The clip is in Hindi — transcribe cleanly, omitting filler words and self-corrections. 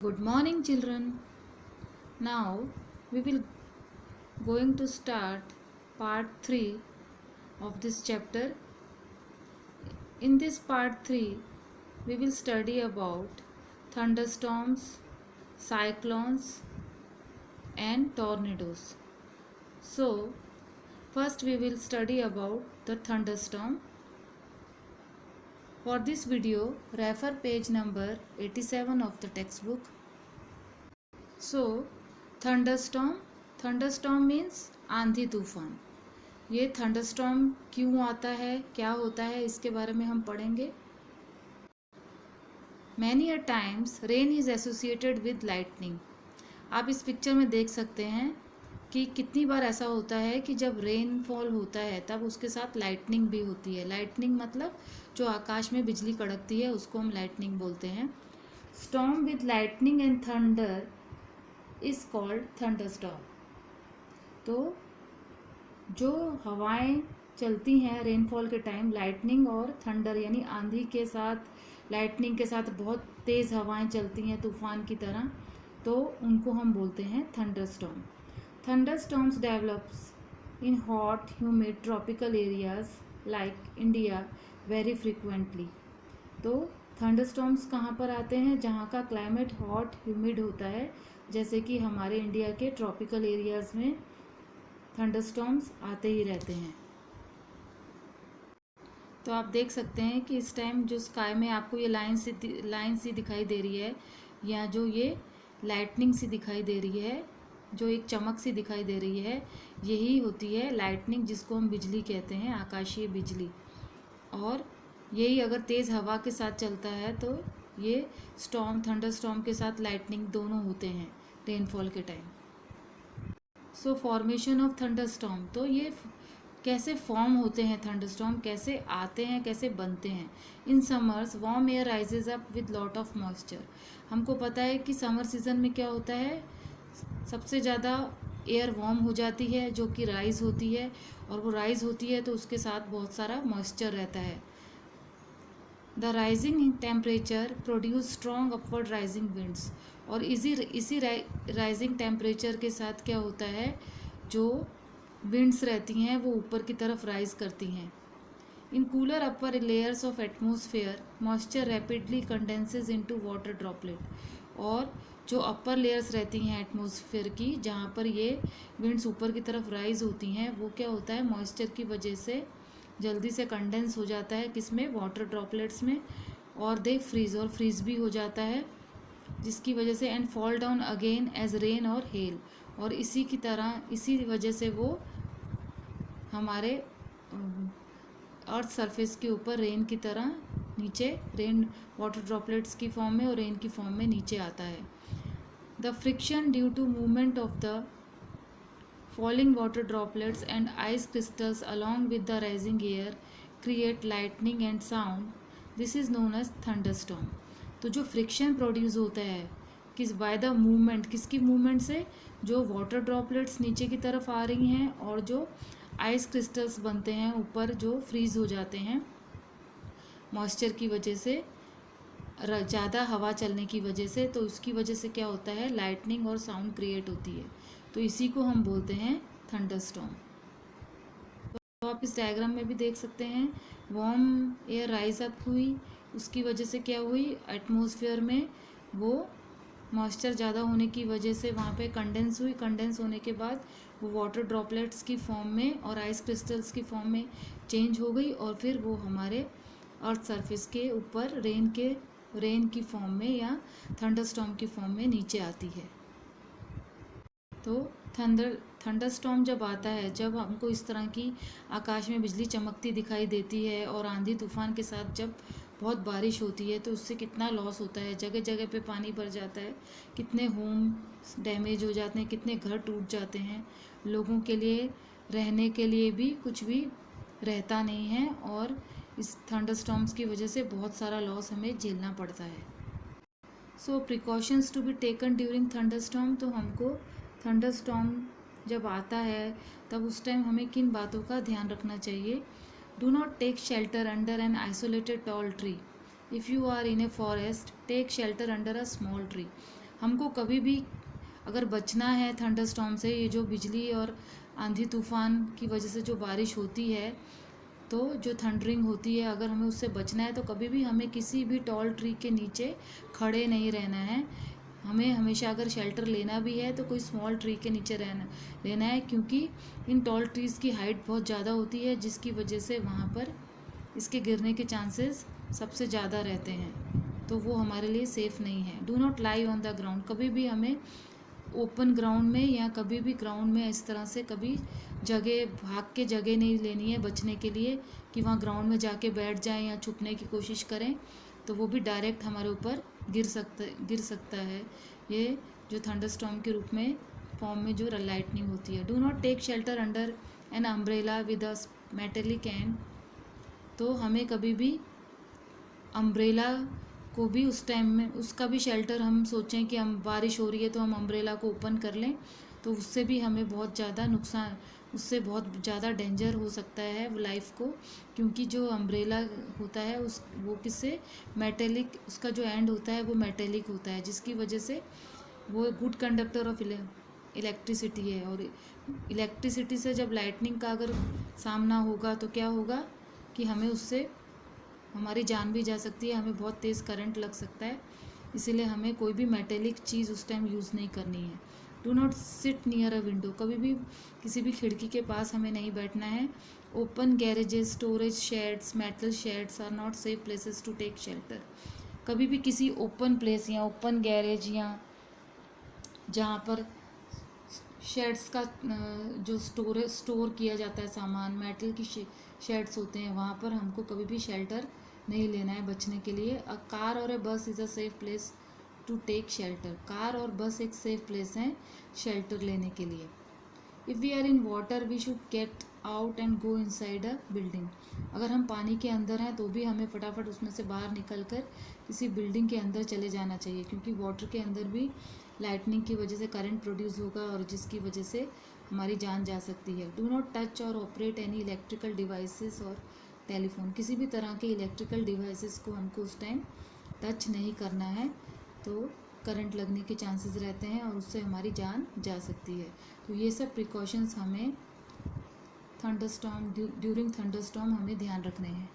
Good morning, children. Now we will going to start part 3 of this chapter. In this part 3, we will study about thunderstorms, cyclones, and tornadoes. So, first we will study about the thunderstorm. For this video, refer page number 87 of the textbook. So, thunderstorm means आंधी तूफान. ये थंडरस्टॉर्म क्यों आता है, क्या होता है, इसके बारे में हम पढ़ेंगे. Many a times rain is associated with lightning. आप इस पिक्चर में देख सकते हैं कि कितनी बार ऐसा होता है कि जब रेनफॉल होता है तब उसके साथ लाइटनिंग भी होती है. लाइटनिंग मतलब जो आकाश में बिजली कड़कती है उसको हम लाइटनिंग बोलते हैं. Storm with lightning and thunder is called thunderstorm. तो जो हवाएं चलती हैं रेनफॉल के टाइम लाइटनिंग और थंडर यानी आंधी के साथ, लाइटनिंग के साथ बहुत तेज़ हवाएं चलती हैं तूफान की तरह, तो उनको हम बोलते हैं thunderstorm. Thunderstorms develops in hot humid tropical areas like India very frequently. तो थंडरस्टॉर्म्स कहाँ पर आते हैं? जहाँ का क्लाइमेट हॉट ह्यूमिड होता है, जैसे कि हमारे इंडिया के ट्रॉपिकल एरियाज में थंडरस्टॉर्म्स आते ही रहते हैं. तो आप देख सकते हैं कि इस टाइम जो स्काई में आपको ये लाइन सी दिखाई दे रही है, या जो ये लाइटनिंग सी दिखाई दे रही है, जो एक चमक सी दिखाई दे रही है, यही होती है लाइटनिंग, जिसको हम बिजली कहते हैं, आकाशीय बिजली. और यही अगर तेज़ हवा के साथ चलता है तो ये स्टॉर्म, थंडरस्टॉर्म के साथ लाइटनिंग दोनों होते हैं रेनफॉल के time. So formation of thunderstorm. तो ये कैसे फॉर्म होते हैं थंडरस्टॉर्म, कैसे आते हैं, कैसे बनते हैं. In summers warm air rises up with lot of moisture. हमको पता है कि समर सीजन में क्या होता है, सबसे ज़्यादा एयर वार्म हो जाती है जो कि राइज होती है, और वो राइज होती है तो उसके साथ बहुत सारा मॉइस्चर रहता है. The rising temperature produce strong upward rising winds. और इसी राइजिंग टेम्परेचर के साथ क्या होता है, जो विंड्स रहती हैं वो ऊपर की तरफ राइज करती हैं. In cooler upper layers of atmosphere moisture rapidly condenses into water droplet. और जो अपर लेयर्स रहती हैं एटमॉस्फेयर की, जहाँ पर ये विंड्स ऊपर की तरफ राइज होती हैं, वो क्या होता है, मॉइस्चर की वजह से जल्दी से कंडेंस हो जाता है, किसमें, वाटर ड्रॉपलेट्स में, और दे फ्रीज, और फ्रीज भी हो जाता है, जिसकी वजह से and fall down again as rain और हेल. और इसी की तरह, इसी वजह से वो हमारे अर्थ सरफेस के ऊपर रेन की तरह नीचे, रेन वाटर ड्रॉपलेट्स की फॉर्म में और रेन की फॉर्म में नीचे आता है. The friction due to movement of the falling water droplets and ice crystals along with the rising air create lightning and sound. This is known as thunderstorm. तो जो फ्रिक्शन प्रोड्यूस होता है किस, बाय द मूवमेंट, किसकी मूवमेंट से, जो वाटर ड्रॉपलेट्स नीचे की तरफ आ रही हैं और जो आइस क्रिस्टल्स बनते हैं ऊपर, जो फ्रीज हो जाते हैं मॉइस्चर की वजह से, ज़्यादा हवा चलने की वजह से, तो उसकी वजह से क्या होता है, लाइटनिंग और साउंड क्रिएट होती है. तो इसी को हम बोलते हैं थंडरस्टॉर्म. तो आप इस डायग्राम में भी देख सकते हैं, वार्म एयर राइज अप हुई, उसकी वजह से क्या हुई, एटमॉस्फेयर में वो मॉइस्चर ज़्यादा होने की वजह से वहाँ पे कंडेंस हुई. कंडेंस होने के बाद वो वाटर ड्रॉपलेट्स की फॉर्म में और आइस क्रिस्टल्स की फॉर्म में चेंज हो गई, और फिर वो हमारे अर्थ सरफेस के ऊपर रेन की फॉर्म में या थंडरस्टॉर्म की फॉर्म में नीचे आती है. तो थंडरस्टॉर्म जब आता है, जब हमको इस तरह की आकाश में बिजली चमकती दिखाई देती है और आंधी तूफान के साथ जब बहुत बारिश होती है, तो उससे कितना लॉस होता है, जगह जगह पे पानी भर जाता है, कितने होम डैमेज हो जाते हैं, कितने घर टूट जाते हैं, लोगों के लिए रहने के लिए भी कुछ भी रहता नहीं है, और इस थंडरस्टॉर्म्स की वजह से बहुत सारा लॉस हमें झेलना पड़ता है. So precautions to be taken during thunderstorm. तो हमको थंडरस्टॉर्म जब आता है तब उस टाइम हमें किन बातों का ध्यान रखना चाहिए. Do not take shelter under an isolated tall tree. If you are in a forest, take shelter under a small tree. हमको कभी भी अगर बचना है थंडरस्टॉर्म से, ये जो बिजली और आंधी तूफान की वजह से जो बारिश होती है, तो जो थंडरिंग होती है, अगर हमें उससे बचना है तो कभी भी हमें किसी भी टॉल ट्री के नीचे खड़े नहीं रहना है। हमें हमेशा अगर शेल्टर लेना भी है तो कोई स्मॉल ट्री के नीचे लेना है, क्योंकि इन टॉल ट्रीज़ की हाइट बहुत ज़्यादा होती है, जिसकी वजह से वहाँ पर इसके गिरने के चांसेस सबसे ज़्यादा रहते हैं, तो वो हमारे लिए सेफ़ नहीं है। Do not lie on the ground, कभी भी हमें ओपन ग्राउंड में या कभी भी ग्राउंड में इस तरह से कभी जगह भाग के जगह नहीं लेनी है बचने के लिए, कि वहाँ ग्राउंड में जाके बैठ जाएं या छुपने की कोशिश करें, तो वो भी डायरेक्ट हमारे ऊपर गिर सकता है, ये जो थंडरस्टॉर्म के रूप में फॉर्म में जो लाइटनिंग होती है। Do not take shelter under an umbrella with a metallic end, तो हमें कभी भी अम्ब्रेला को भी उस टाइम में उसका भी शेल्टर, हम सोचें कि हम बारिश हो रही है तो हम अम्ब्रेला को ओपन कर लें, तो उससे भी हमें बहुत ज़्यादा नुकसान, उससे बहुत ज़्यादा डेंजर हो सकता है लाइफ को, क्योंकि जो अम्ब्रेला होता है वो किससे मेटेलिक, उसका जो एंड होता है वो मेटेलिक होता है, जिसकी वजह से वो गुड कंडक्टर ऑफ इलेक्ट्रिसिटी है। और इलेक्ट्रिसिटी से जब लाइटनिंग का अगर सामना होगा तो क्या होगा कि हमें उससे हमारी जान भी जा सकती है, हमें बहुत तेज़ करंट लग सकता है, इसीलिए हमें कोई भी मेटेलिक चीज़ उस टाइम यूज़ नहीं करनी है। Do not sit near a window, कभी भी किसी भी खिड़की के पास हमें नहीं बैठना है। Open garages, storage sheds, metal sheds are not safe places to take shelter, कभी भी किसी ओपन प्लेस या ओपन गैरेज या जहाँ पर शेड्स का जो स्टोर किया जाता है सामान, मेटल की शेड्स होते हैं, वहाँ पर हमको कभी भी शेल्टर नहीं लेना है बचने के लिए। अ कार और a bus is a safe place to take shelter, car और बस एक सेफ प्लेस है शेल्टर लेने के लिए। If we are in water we should get out and go inside a building, अगर हम पानी के अंदर हैं तो भी हमें फटाफट उसमें से बाहर निकल कर किसी बिल्डिंग के अंदर चले जाना चाहिए, क्योंकि वाटर के अंदर भी लाइटनिंग की वजह से करंट प्रोड्यूस होगा और जिसकी वजह से हमारी जान जा सकती है। डू नॉट टच और ऑपरेट एनी इलेक्ट्रिकल डिवाइसेस और टेलीफोन, किसी भी तरह के इलेक्ट्रिकल डिवाइसेस को हमको उस टाइम टच नहीं करना है, तो करंट लगने के चांसेस रहते हैं और उससे हमारी जान जा सकती है। तो ये सब प्रिकॉशंस हमें ड्यूरिंग थंडरस्टॉर्म हमें ध्यान रखने हैं।